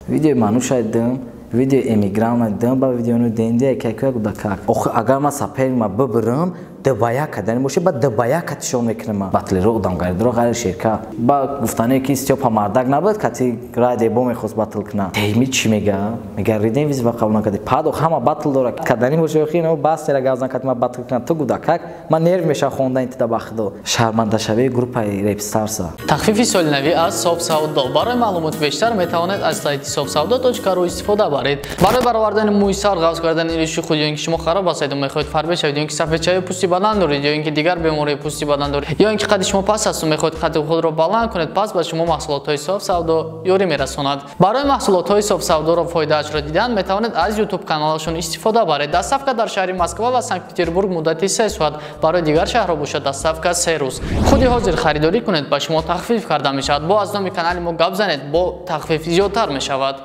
Видео мануша дидам, видео эмигрантна дидам, ба видеону денди якак гудакак. Охи агар ман саперима бибирам, дбая кадани боше, ба дбая катишон мекунам. Батлиро одамгаридро гайр ширка. Ба гуфтане ки стёпа мардак набуд, кати ради бо мехост батл куна. Теми чи мега? Мега ридем виз ба қабул накади. Падо ҳама батл дора. Кадани боше охи но бас тера газ накат ма батл куна. То гудакак. Ман нерв меша хонда интида бахдо. Шарманда шаве группаи Repstarsa. Тахфифи солинавӣ аз Sofsavdo. Барои маълумоти бештар метавонед аз сайти sofsavdo.ru истифода баред. Барои баровардани мӯйсар ғавз кардани ириши худ ё ин ки шумо хароб ҳастед ва мехоҳед фарбе шавед, ё ин ки сафедчаи пӯсти бадан доред, ё ин ки дигар бемории пӯсти бадан доред, ё ин ки қадди шумо паст аст ва мехоҳед қадди худро баланд кунед, пас ба шумо маҳсулотҳои Sofsavdo ёрӣ мерасонад. Барои маҳсулотҳои Sofsavdoро фоидаашро дидан метавонед аз YouTube каналашон истифода баред. Доставка дар шаҳри Москва ва Санкт-Петербург муддати 3 соат, барои дигар шаҳрҳо бошад доставка 3 рӯз. худи ҳозир харидорӣ кунед, ба шумо тахфиф карда мешавад. Бо аз номи канали мо гап занед, бо тахфиф зиёдтар мешавад.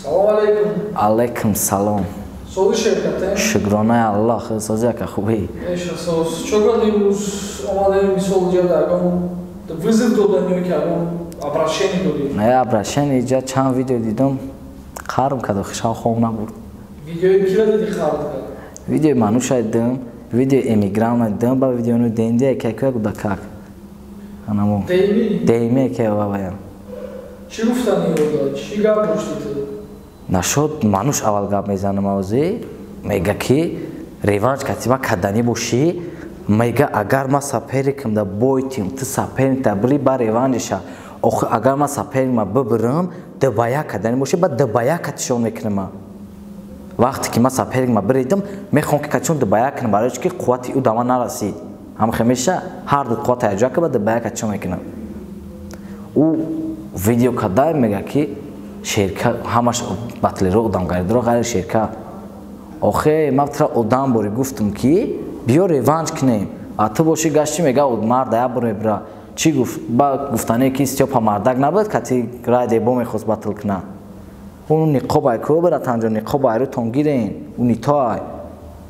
Салом алейкум. Алейкум салом. Сози шеркате? Шукронаи Аллоҳ, сози яка хубӣ. Эша соз. Чогон имрӯз омадем мисол ҷа дагам визит додам ё кардам, обращение додем. Не обращение ҷа чанд видео дидам, қарм каду хишал хом набурд. Видеои кира диди хард кард? Видео мануша дидам, видео эмигрантна дидам, ба видеону денди якак гудакак. Анамо. Дейми ке ваваян. Чӣ гуфтани ёда? Чӣ гап доштӣ ту? Нашуд мануш аввал гап мезанам авзе, мега ки реванш катиба кадани бошӣ, мега агар ма саперикам да бойтим, ту саперик да били ба реванша. Охи агар ма саперима бибирам, дбая кадани бошӣ, ба дбая катишон мекунам. Вақте ки ма саперима биридам, мехоҳам ки катишон дбая кунам, барои ки қуввати ӯ да ман нарасид. Ҳамхе меша ҳар ду қуввата яҷока ба дбая катишон мекунам. Ӯ видео кадай мега ки шерка ҳамаш батлиро одамгаридро гайр шерка. Охе ман тра одам бори гуфтам ки биё реванш кунем. А ту боши гашти мега марда я бор мебира. Чӣ гуфт? Ба гуфтане ки стёпа мардак набуд, кати ради бо мехост батл куна. Ӯ ниқобай ко бира танҷо ниқобайро тон гирен. Ӯ нитой.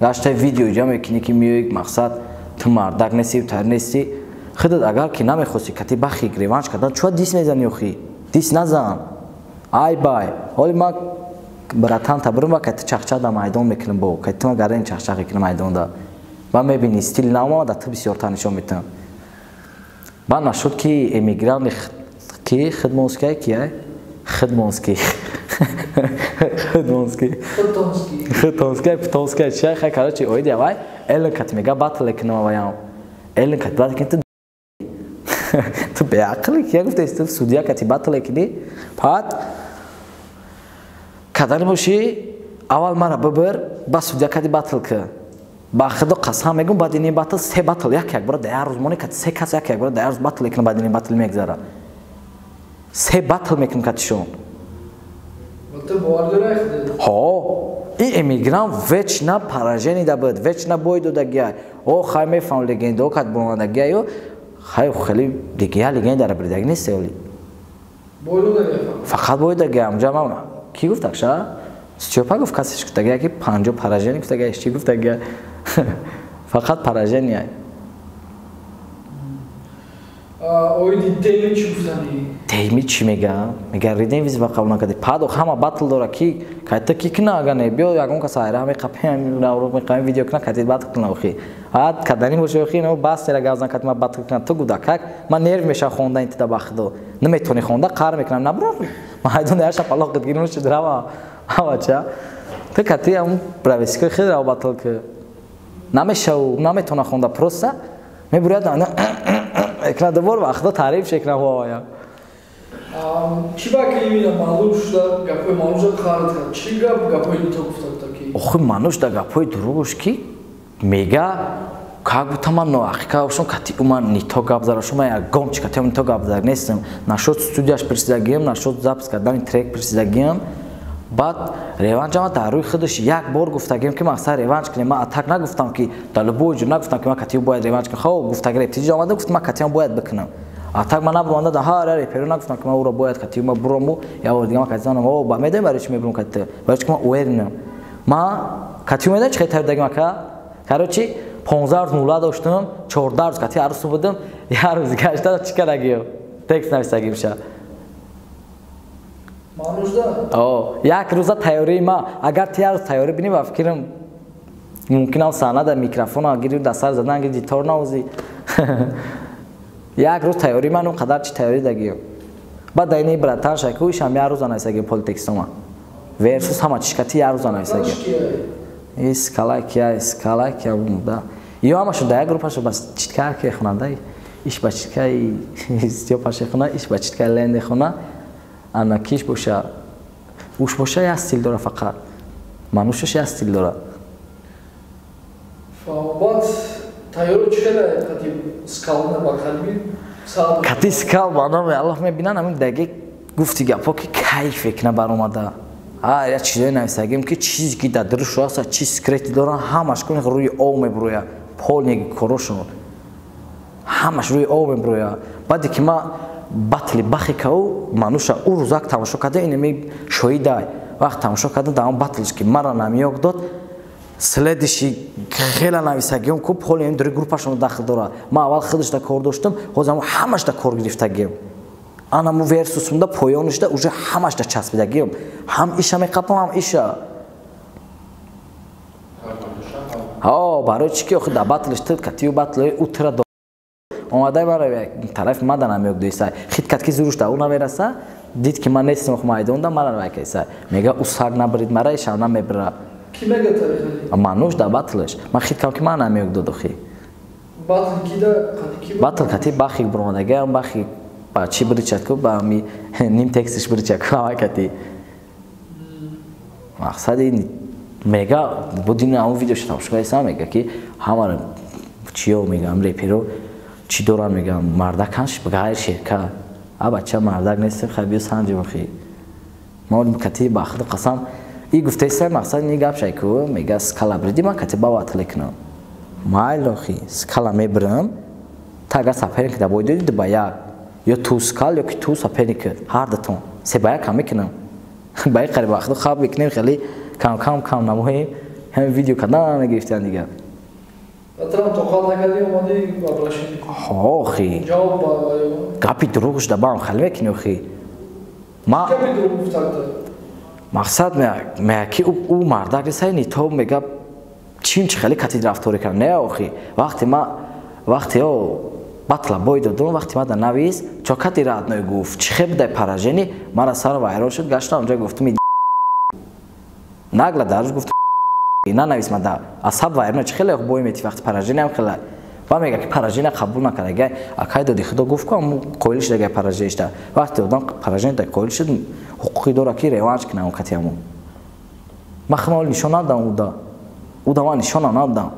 Гашта видео ҷа мекунӣ ки миёи мақсад ту мардак нести, тар нести. Худат агар ки намехости кати бахик реванш кардан, чуа дис мезани охи? Дис назан. Ай бай, ҳоли ман братан табирам ва кати чахчах дар майдон мекунам бо, кати ман гарани чахчах мекунам майдонда. Ва мебини стил наомада ту бисёртар нишон метавам. Ба нашуд ки эмигрант ки хидмонскай кия? Хидмонский. Хидмонский. Хидмонский, птонский чай, хай короче, оиди авай, элен кати мега батл мекунам аваям. Элен кати батл мекунам. Tu beaqli ki гуфта истиф судия кати батл кини пад кадар боши аввал мара бибир ба судия кати батл ки ба худо қасам мегум баъди ин батл се батл як бора дар рӯз моне кати се кас як бора дар рӯз батл мекунам баъди ин батл мегзара се батл мекунам катишон то бовар дорай ҳо ин эмигрант вечна поражение да буд вечна бой додагия о хай мефам легенда кат бонадагия ё хай хели дигия легенда ра бирдаги нест ёли бой додагия фақат бой додагия амҷа мама ки гуфтак ша стёпа гуфт касиш гуфтагия ки 50 поражение гуфтагия чи гуфтагия фақат поражение оиди теми чи гуфтани теми чи мега ридем виз ба қабул накади падо ҳама батл дора ки кайта ки кина агане биё ягон кас айра ҳаме қапем равро меқам видео кина кати батл кина охи ад кадани боше охи но бас тера газ накат ма батл кина то гудакак ма нерв меша хонда интида бахдо наметони хонда қар мекунам набро майдон яша палоқ гирмо шудрава авача то кати ам прависка хел рав батл ки намешав наметона хонда просто мебурад ана екна добор вақта таъриф шекна ҳоя чи ба килимина маълум шуда гапои мануша қард кард чи гап гапои то гуфта ки охи мануш да гапои дуругош ки мега как гуфтаман ноақика ошон кати уман нито гап зара шума ягон чи кати нито гап зар нестам нашуд студияш присидагиям нашуд запис кардани трек присидагиям баъд реваншама дар рӯи худаш як бор гуфтагием ки мақсад реванш кунем ман атак нагуфтам ки далбоҷу нагуфтам ки ман катио бояд реванш кунам хо гуфтаги рептиҷа омада гуфт ман катиам бояд бикунам атак ман набуромада да ҳа реперо нагуфтам ки ман ӯро бояд катио ма бурому я бор дига ман катианам о ба медем барои чи мебурам кати барои ки ман увернам ман катио медам чи хай тавдагим ака короче 15 روز مولا داشتم 14 روز کتی عروس بودم یه روز گشته چی کردگیو تکس نویسگیم شد مانوش دا یک روزا تیاری ما اگر تیار تیاری بینی با فکرم ممکنه سانه در میکروفون آگیری و دستار زدن اگه جیتار نوزی یک روز تیاری من اون قدر چی تیاری دگیم بعد اینی براتر شکویش هم یه روز آنایسگی پولیتکس ما ورسوس همه چیکتی یه روز آنایسگی اسکالا کیا بوده یا همه شده یک گروپشو بس چیتکار که خونده ایش با چیتکای استیو پاشه خونه ایش با چیتکای لنده خونه انا کیش باشه اوش باشه یه استیل داره فقط منوشش یه استیل داره بعد تیارو چخیله کتی سکال نبا خلبی کتی سکال بانام الله میبینن همین دقیق گفتی گپا که کیف فکر نبر اومده یا چیزای نویسگیم که چیزی که در درش هست چیز سکرتی دارن همش کنه روی او میبرویه پول نگی کروشون همش روی او میبرویه بعدی که ما بطلی بخی که او منوشا او روزک تماشا کرده اینه می شویده وقت تماشا کرده در اون بطلش که مرا نمیاک داد سلیدشی خیلی نویسگیم که پول این دری گروپشون داخل داره ما اول خودش در کار داشتم خوزم همش در کار گرفتگیم آن همون ورسوسمده پایانش ده اوجه همش ده چسبیدگیم هم ایشا میقبم هم ایشا برای چی که خود بطلش تد کتی و بطل او تر دار اومده برای طرف ما ده نمیوک دویسته خید کت که زروش ده او نمیرسه دید که من نیستم خو مایدون ده مرا نمیکیسه میگه او ساگ نبرید مرا ایشا نمیبره کی میگه تاریخی؟ منوش ده بطلش من خید کم که من نمیوک دو خی بطل کی ده کتی کی بطل کتی باخی برونده هم باخی با چی بری چکو با می نیم تکستش بری چکو همه کتی مقصد این میگه بودین اون ویدیو شدم شکایسته میگه که همه چیو میگم ریپیرو چی دوران میگم مردکنش بغیر شرکه بچه مردک نیستیم خیلی سنجی بخی ما کتی با خود قسم این گفته سه مقصد این گپ شکو میگه سکالا بریدی من کتی با وطلی کنم مایل خی سکالا میبرم تا اگر سپرین که دبایی دادی با یک یا تو سکال یا که تو سپرین که هر دتون سه باید کم میکنم باید قریب وقت خواب بکنیم خیلی کم نموهیم همین ویدیو کردن نگرفتن دیگه اترام تو خال نکردی اومدی بابراشی خی جواب با گپی دروغش دبام خیلی میکنی خی ما گپی دروغ گفتن مقصد میگه که او مردک رسایی نیتو میگه چیم چه خیلی کتی رفتاری کرد نه آخی وقتی او بطلا بای دادم وقتی ما در نویس چا کتی رد نوی گفت چه خیلی در پراجینی مرا سر وایرال شد گشتم اونجا گفتم نگلا درش گفت نه نویس ما در اصحاب وایرال چه خیلی بای میتی وقتی پراجینی هم خیلی و میگه که پراجینی قبول نکرده اگه اکای دادی خدا گفت که قویلش دیگه پراجینش ده وقتی دادم پراجینی دیگه قویل شد حقوقی داره که روانش کنه اون کتی همون ما خمال نشان ندادم او دا نشان ندادم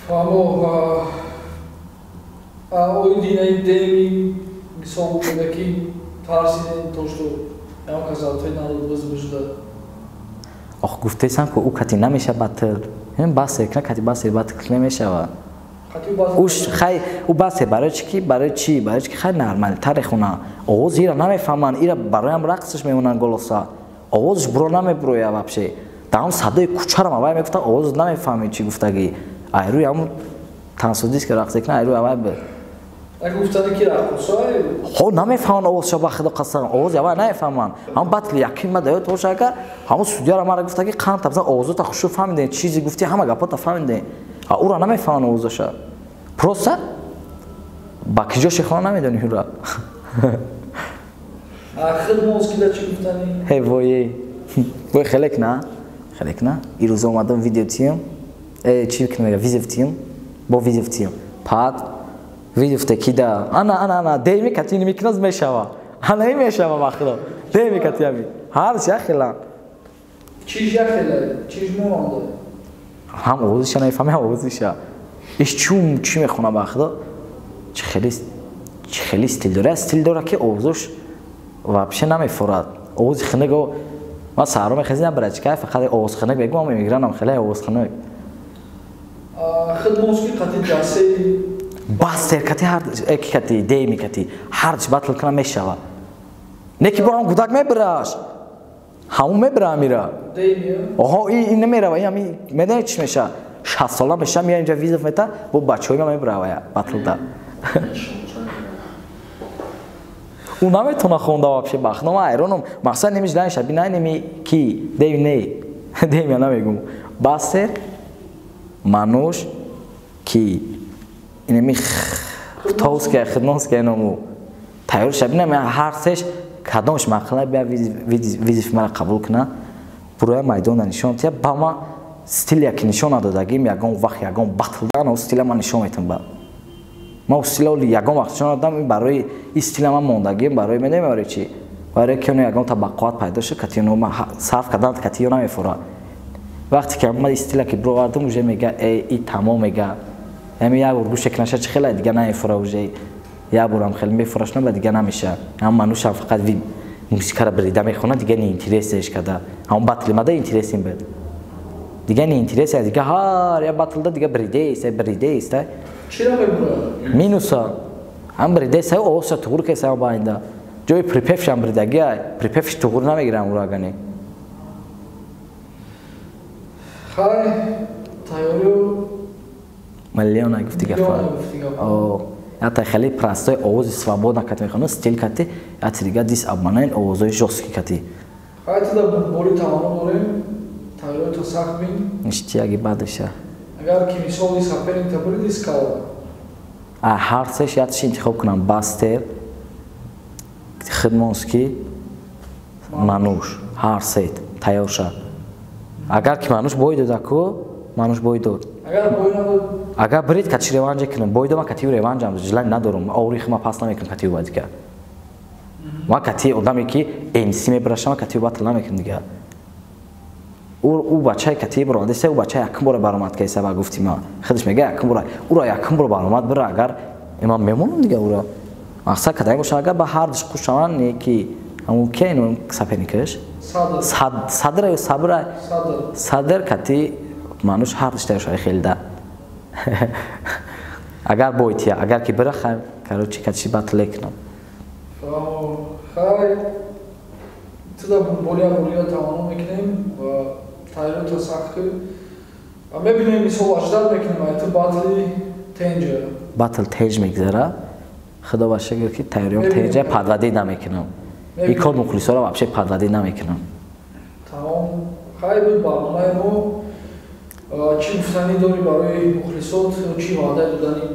فامو اویدینای دیمی سوم بدکی تارسین توشتو ام کازات فینال بزبجده آخ گفته سان که او کتی نمیشه باتل هم باسه کنه کتی باسه باتل نمیشه و اوش خی او باسه برای چی که خیلی نرمال تر خونه آواز ایرا نمیفهمن ایرا برای هم رقصش میمونن گلوسا آوازش برو نمیبرویه واپشه دام صدای کوچه رو ما میگفتن آواز نمیفهمی چی گفتگی ایروی همون تناسودیست که رقص کنه ایروی اول به اگه گفتن کی رقصای خو نمیفهمن آواز شبا خدا قصر آواز اول نمیفهمن هم بطل یقین ما دایت باشه که همون سودیا ما گفت که قان تبزن آوازو تا خوشو فهمیدن چیزی گفتی همه گپا تا فهمیدن او را نمیفهمن آوازش پروسه با کجاش خونه نمیدونی هورا آخر موسیقی چی گفتنی هی وای خلک نه ایروز اومدم ویدیو تیم چی کنم ویدیو تیم با ویدیو تیم پاد ویدیو تکی دا انا دیمی کتی نمیکنز میشوا انا این میشوا باخدا دیمی کتی ابی هر چی خیلی چیز مونده هم آوازش نمیفهمه هم آوازش ایش چی میخونه باخدا چه خیلی استیل داره که آوازش واپشه نمیفورد آواز خنگو ما سارو میخزینم برای چیکار فقط آواز خنگ بگم ما میگرانم خیلی آواز خنگ خد موسیقی قطعی جاسه باستر کتی هر کتی دیمی کتی هر چی بطل کنم میشوا نکی برام گودک میبرش ҳамун мебира мира Деймия. оҳо ин намерава ин ҳами медонед чӣ меша 60 сола меша мия инҷа визов мета бо бачаҳои ма мебиравая батлда ӯ наметона хонда вообще бахнома айронум мақсад немиш даниша бинай неми ки деви не деви я намегум Бастер Мануш ки инеми хтовская хидмонская ному тайёр шабина ме ҳар сеш кадомш мақла бия визиф мара қабул кина буроя майдона нишон тия ба ма стил яки нишон надодагим ягон вақт ягон батлдан о стила ма нишон метам ба ма стила ягон вақт нишон дадам барои ин стила ма мондагим барои менемевари чи барои ки оно ягон табаққуат пайдо шуд кати оно ма сарф кадан кати ё намефора вақте ки ма стила ки бировардам уже мега и тамом мега ами як бор гӯше кинаша чи хела дига намефора уже як борам хел мефурашна ба дига намеша ам манушам фақат ви мусикара брида мехона дига не интересеш када ам батли мада интересим бед дига не интерес дига ҳар я батлда дига бридест Чира мебура? Минуса ам бридест оса тугур кеса байнда ҷои припевшам бридаги припевш тугур намегирам урагани Хай тайёрю миллиона гуфти гафар о ята хели простой овози свободна кати мехона стил кати ати дига дис обманайн овозои жёстки кати Хай туда боли тамомо дорем тайёрю то сахт бин ништияги бадоша агар ки мисоли саферинг табури дискала ҳар сеш ятш интихоб кунам Бастер Хидмонский Мануш ҳар сет тайёр шад агар ки Мануш бой додаку Мануш бой дод агар бой надод агар брид кати реванҷе кунем бой дома кати реванҷам ҷилани надорум оврихи ма пас намекунам кати ба дига ма кати одаме ки эмси мебирашам кати батл намекунам дига ӯ бачаи кати биродасе ӯ бача якум бора баромад кайса ба гуфти ма худаш мега якум бора ура якум бора баромад бира агар имам мемонам дига ура мақсад кадай боша агар ба ҳар душ хушаван не ки ҳамун ки ин саперникаш садр ё сабр садр кати Мануш ҳар душ тайёр шаи хелда агар бойтия агар ки бира хай короче кати батл лекунам хай туда болия тамомо мекунем ва тайёрю то сахт ва мебинем мисол аждад мекунем айти батли тенҷа батл тенҷ мегзара худо ба шукр ки тайёриём тенҷа падвадӣ намекунам ин кор мухлисоро вообще падвадӣ намекунам тамом хай буд барномаи мо чӣ гуфтанӣ дорӣ барои мухлисот чӣ ваъда додани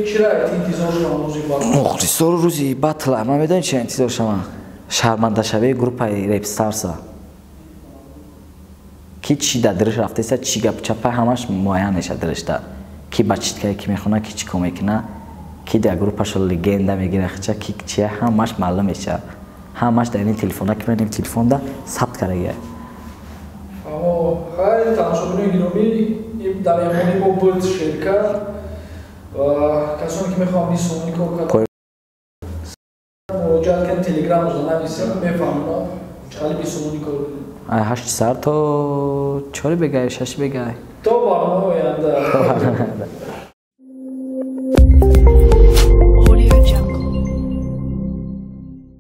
чира интизор шавам рӯзи батл мухлисор рӯзи батл ман медонӣ чия интизор шавам шармандашавии группаи репстарса ки чӣ дар дилаш рафтеса чӣ гапчапа ҳамаш муайян меша дилашда ки ба читкае ки мехона ки чӣ кор мекуна ки дар группашо легенда мегира хича ки чия ҳамаш маълум меша ҳамаш дар ин телефона ки менем телефонда сабт кардаги хай тамошобинои гиромӣ дар меҳмони мо буд шерка ва касоне ки мехоҳам ин сомони кор кардам муроҷиат кардем телеграммашда нависем мефаҳмона чали бисомони кор 8 сар то 4 бегай 6 бегай то барномаи оянда